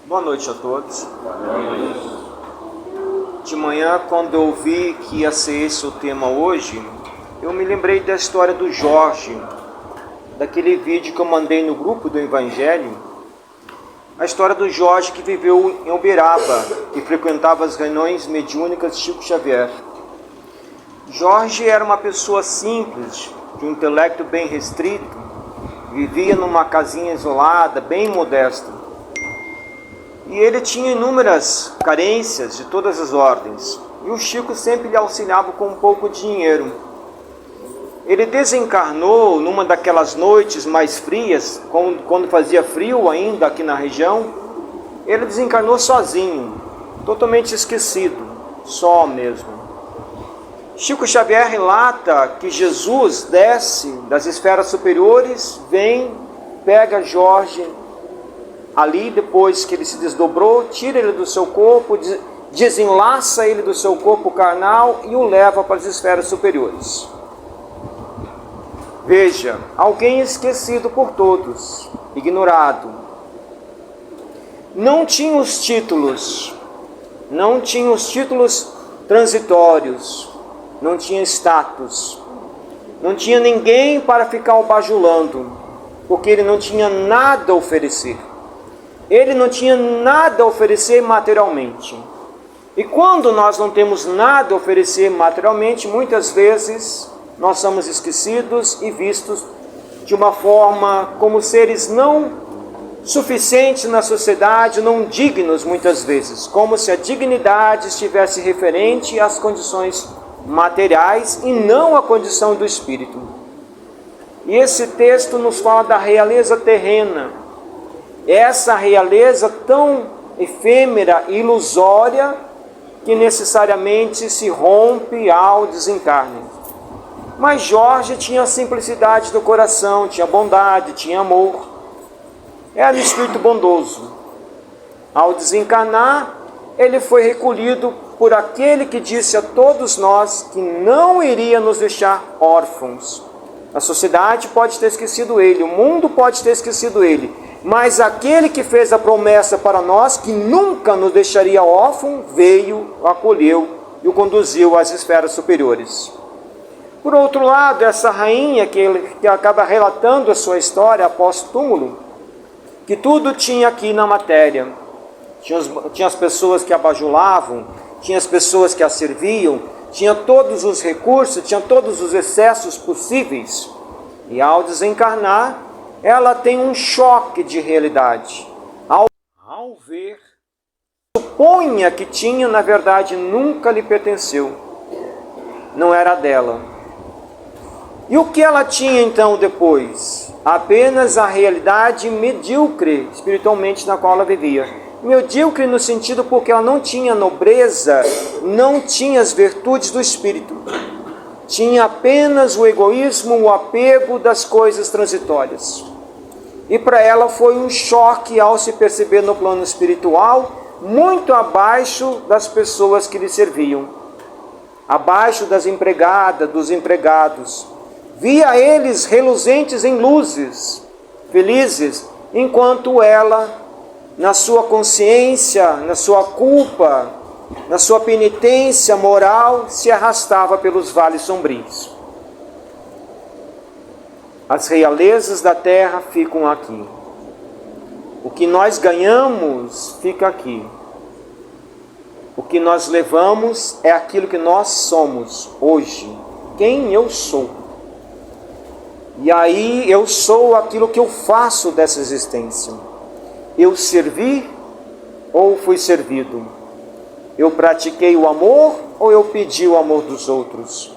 Boa noite a todos. De manhã, quando eu vi que ia ser esse o tema hoje, eu me lembrei da história do Jorge, daquele vídeo que eu mandei no grupo do Evangelho, a história do Jorge que viveu em Uberaba, que frequentava as reuniões mediúnicas de Chico Xavier. Jorge era uma pessoa simples, de um intelecto bem restrito, vivia numa casinha isolada, bem modesta. E ele tinha inúmeras carências de todas as ordens. E o Chico sempre lhe auxiliava com um pouco de dinheiro. Ele desencarnou numa daquelas noites mais frias, quando fazia frio ainda aqui na região. Ele desencarnou sozinho, totalmente esquecido, só mesmo. Chico Xavier relata que Jesus desce das esferas superiores, vem, pega Jorge ali, depois que ele se desdobrou, tira ele do seu corpo, desenlaça ele do seu corpo carnal e o leva para as esferas superiores. Veja, alguém esquecido por todos, ignorado. Não tinha os títulos transitórios, não tinha status, não tinha ninguém para ficar o bajulando, porque ele não tinha nada a oferecer. Ele não tinha nada a oferecer materialmente. E quando nós não temos nada a oferecer materialmente, muitas vezes nós somos esquecidos e vistos de uma forma como seres não suficientes na sociedade, não dignos muitas vezes, como se a dignidade estivesse referente às condições materiais e não à condição do espírito. E esse texto nos fala da realeza terrena, essa realeza tão efêmera e ilusória que necessariamente se rompe ao desencarne. Mas Jorge tinha a simplicidade do coração, tinha bondade, tinha amor, era um espírito bondoso. Ao desencarnar, ele foi recolhido por aquele que disse a todos nós que não iria nos deixar órfãos. A sociedade pode ter esquecido ele, o mundo pode ter esquecido ele, mas aquele que fez a promessa para nós, que nunca nos deixaria órfão, veio, o acolheu e o conduziu às esferas superiores. Por outro lado, essa rainha que acaba relatando a sua história após túmulo, que tudo tinha aqui na matéria. Tinha as pessoas que a bajulavam, tinha as pessoas que a serviam, tinha todos os recursos, tinha todos os excessos possíveis. E ao desencarnar, ela tem um choque de realidade. Ao ver, suponha que tinha, na verdade, nunca lhe pertenceu. Não era dela. E o que ela tinha então depois? Apenas a realidade medíocre, espiritualmente, na qual ela vivia. Medíocre no sentido porque ela não tinha nobreza, não tinha as virtudes do espírito. Tinha apenas o egoísmo, o apego das coisas transitórias. E para ela foi um choque ao se perceber no plano espiritual, muito abaixo das pessoas que lhe serviam, abaixo das empregadas, dos empregados. Via eles reluzentes em luzes, felizes, enquanto ela, na sua consciência, na sua culpa, na sua penitência moral, se arrastava pelos vales sombrios. As realezas da terra ficam aqui. O que nós ganhamos fica aqui. O que nós levamos é aquilo que nós somos hoje. Quem eu sou. E aí eu sou aquilo que eu faço dessa existência. Eu servi ou fui servido? Eu pratiquei o amor ou eu pedi o amor dos outros?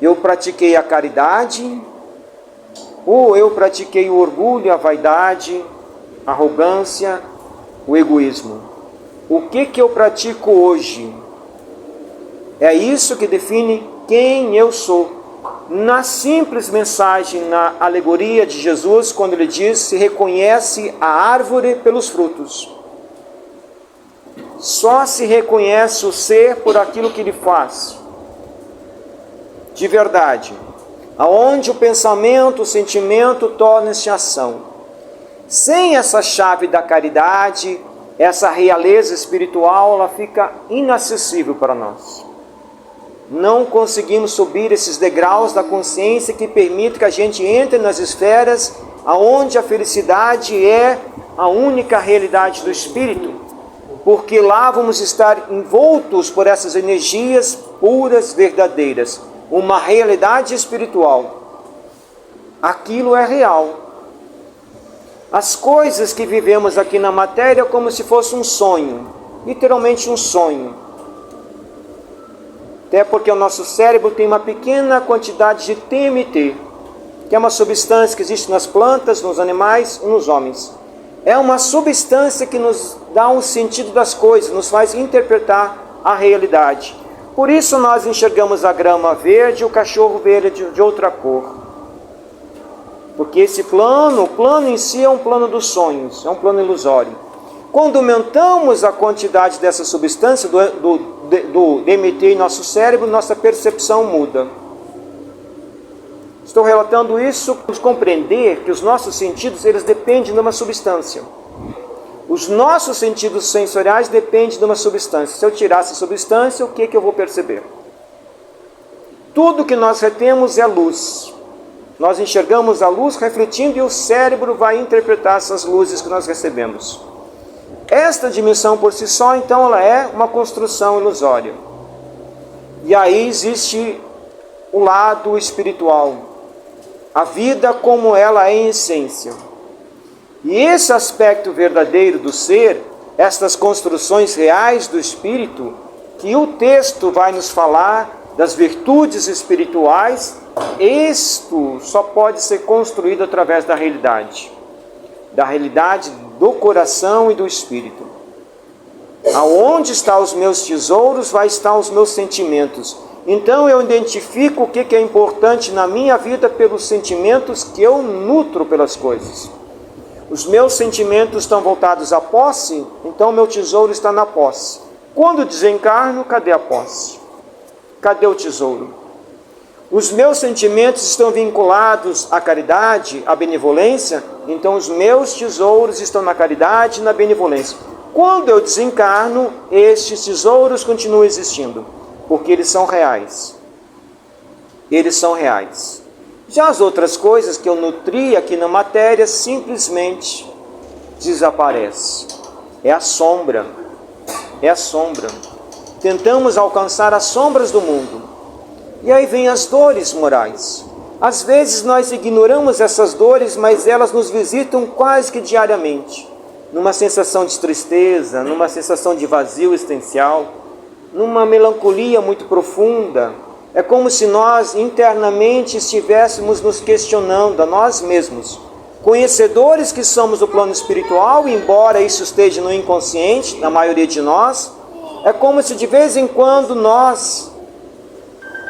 Eu pratiquei a caridade ou eu pratiquei o orgulho, a vaidade, a arrogância, o egoísmo? O que eu pratico hoje? É isso que define quem eu sou. Na simples mensagem, na alegoria de Jesus, quando ele diz: se reconhece a árvore pelos frutos. Só se reconhece o ser por aquilo que ele faz. De verdade. Aonde o pensamento, o sentimento torna-se ação. Sem essa chave da caridade, essa realeza espiritual, ela fica inacessível para nós. Não conseguimos subir esses degraus da consciência que permite que a gente entre nas esferas aonde a felicidade é a única realidade do espírito, porque lá vamos estar envoltos por essas energias puras, verdadeiras, uma realidade espiritual. Aquilo é real. As coisas que vivemos aqui na matéria é como se fosse um sonho, literalmente um sonho. Até porque o nosso cérebro tem uma pequena quantidade de TMT, que é uma substância que existe nas plantas, nos animais e nos homens. É uma substância que nos dá um sentido das coisas, nos faz interpretar a realidade. Por isso nós enxergamos a grama verde e o cachorro verde de outra cor. Porque esse plano, o plano em si é um plano dos sonhos, é um plano ilusório. Quando aumentamos a quantidade dessa substância, do DMT em nosso cérebro, nossa percepção muda. Estou relatando isso para compreender que os nossos sentidos, eles dependem de uma substância. Os nossos sentidos sensoriais dependem de uma substância. Se eu tirar essa substância, o que eu vou perceber? Tudo que nós retemos é luz. Nós enxergamos a luz refletindo e o cérebro vai interpretar essas luzes que nós recebemos. Esta dimensão por si só, então, ela é uma construção ilusória. E aí existe o lado espiritual. A vida como ela é em essência. E esse aspecto verdadeiro do ser, estas construções reais do espírito, que o texto vai nos falar das virtudes espirituais, isto só pode ser construído através da realidade do coração e do espírito. Aonde estão os meus tesouros, vai estar os meus sentimentos. Então eu identifico o que é importante na minha vida pelos sentimentos que eu nutro pelas coisas. Os meus sentimentos estão voltados à posse, então meu tesouro está na posse. Quando desencarno, cadê a posse? Cadê o tesouro? Os meus sentimentos estão vinculados à caridade, à benevolência, então os meus tesouros estão na caridade e na benevolência. Quando eu desencarno, estes tesouros continuam existindo, porque eles são reais. Eles são reais. Já as outras coisas que eu nutri aqui na matéria simplesmente desaparecem. É a sombra. É a sombra. Tentamos alcançar as sombras do mundo. E aí vem as dores morais. Às vezes nós ignoramos essas dores, mas elas nos visitam quase que diariamente. Numa sensação de tristeza, numa sensação de vazio existencial, numa melancolia muito profunda. É como se nós internamente estivéssemos nos questionando a nós mesmos. Conhecedores que somos do plano espiritual, embora isso esteja no inconsciente, na maioria de nós, é como se de vez em quando nós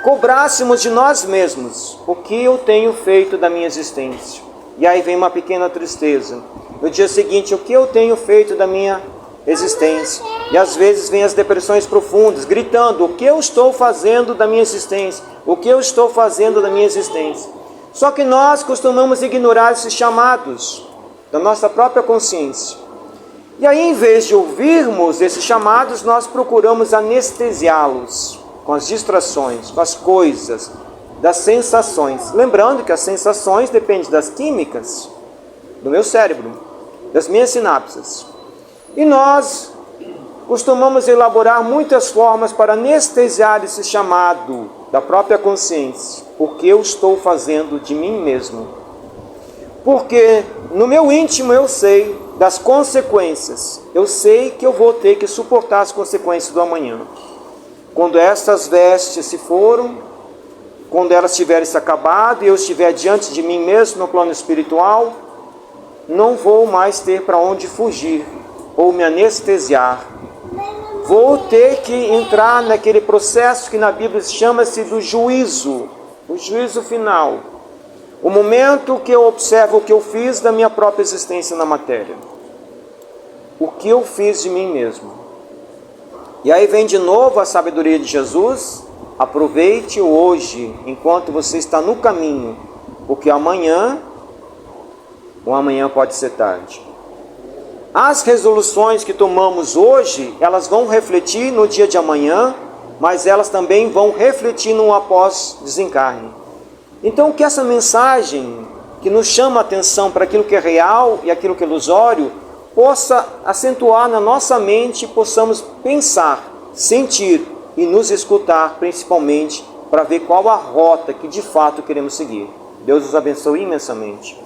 cobrássemos de nós mesmos o que eu tenho feito da minha existência. E aí vem uma pequena tristeza. No dia seguinte, o que eu tenho feito da minha existência? E às vezes vem as depressões profundas, gritando, o que eu estou fazendo da minha existência? O que eu estou fazendo da minha existência? Só que nós costumamos ignorar esses chamados da nossa própria consciência. E aí, em vez de ouvirmos esses chamados, nós procuramos anestesiá-los com as distrações, com as coisas, das sensações. Lembrando que as sensações dependem das químicas do meu cérebro, das minhas sinapses. E nós costumamos elaborar muitas formas para anestesiar esse chamado da própria consciência. O que eu estou fazendo de mim mesmo? Porque no meu íntimo eu sei das consequências. Eu sei que eu vou ter que suportar as consequências do amanhã. Quando estas vestes se foram, quando elas tiverem se acabado e eu estiver diante de mim mesmo no plano espiritual, não vou mais ter para onde fugir ou me anestesiar. Vou ter que entrar naquele processo que na Bíblia chama-se do juízo, o juízo final. O momento que eu observo o que eu fiz da minha própria existência na matéria. O que eu fiz de mim mesmo. E aí vem de novo a sabedoria de Jesus. Aproveite hoje, enquanto você está no caminho, porque o amanhã pode ser tarde. As resoluções que tomamos hoje, elas vão refletir no dia de amanhã, mas elas também vão refletir no após-desencarne. Então, que essa mensagem que nos chama a atenção para aquilo que é real e aquilo que é ilusório, possa acentuar na nossa mente, possamos pensar, sentir e nos escutar, principalmente, para ver qual a rota que de fato queremos seguir. Deus os abençoe imensamente.